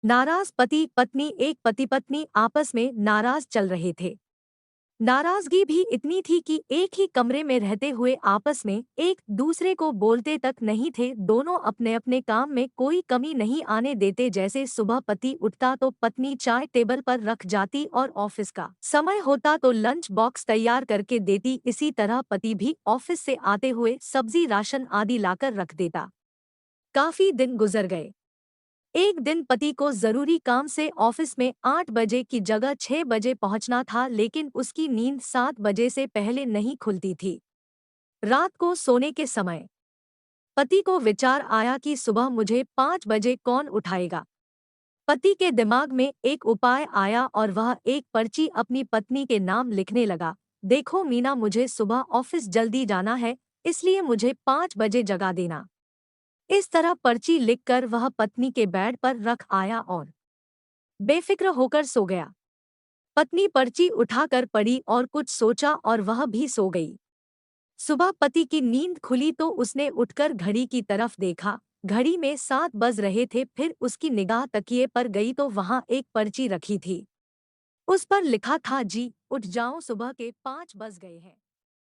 नाराज पति पत्नी। एक पति पत्नी आपस में नाराज चल रहे थे। नाराजगी भी इतनी थी कि एक ही कमरे में रहते हुए आपस में एक दूसरे को बोलते तक नहीं थे। दोनों अपने अपने काम में कोई कमी नहीं आने देते। जैसे सुबह पति उठता तो पत्नी चाय टेबल पर रख जाती और ऑफिस का समय होता तो लंच बॉक्स तैयार करके देती। इसी तरह पति भी ऑफिस से आते हुए सब्जी राशन आदि लाकर रख देता। काफी दिन गुजर गए। एक दिन पति को जरूरी काम से ऑफिस में 8 बजे की जगह 6 बजे पहुंचना था, लेकिन उसकी नींद 7 बजे से पहले नहीं खुलती थी। रात को सोने के समय पति को विचार आया कि सुबह मुझे 5 बजे कौन उठाएगा। पति के दिमाग में एक उपाय आया और वह एक पर्ची अपनी पत्नी के नाम लिखने लगा। देखो मीना, मुझे सुबह ऑफिस जल्दी जाना है, इसलिए मुझे 5 बजे जगा देना। इस तरह पर्ची लिखकर वह पत्नी के बेड पर रख आया और बेफिक्र होकर सो गया। पत्नी पर्ची उठाकर पढ़ी और कुछ सोचा और वह भी सो गई। सुबह पति की नींद खुली तो उसने उठकर घड़ी की तरफ देखा। घड़ी में 7 बज रहे थे। फिर उसकी निगाह तकिए पर गई तो वहां एक पर्ची रखी थी। उस पर लिखा था, जी उठ जाओ, सुबह के 5 बज गए हैं।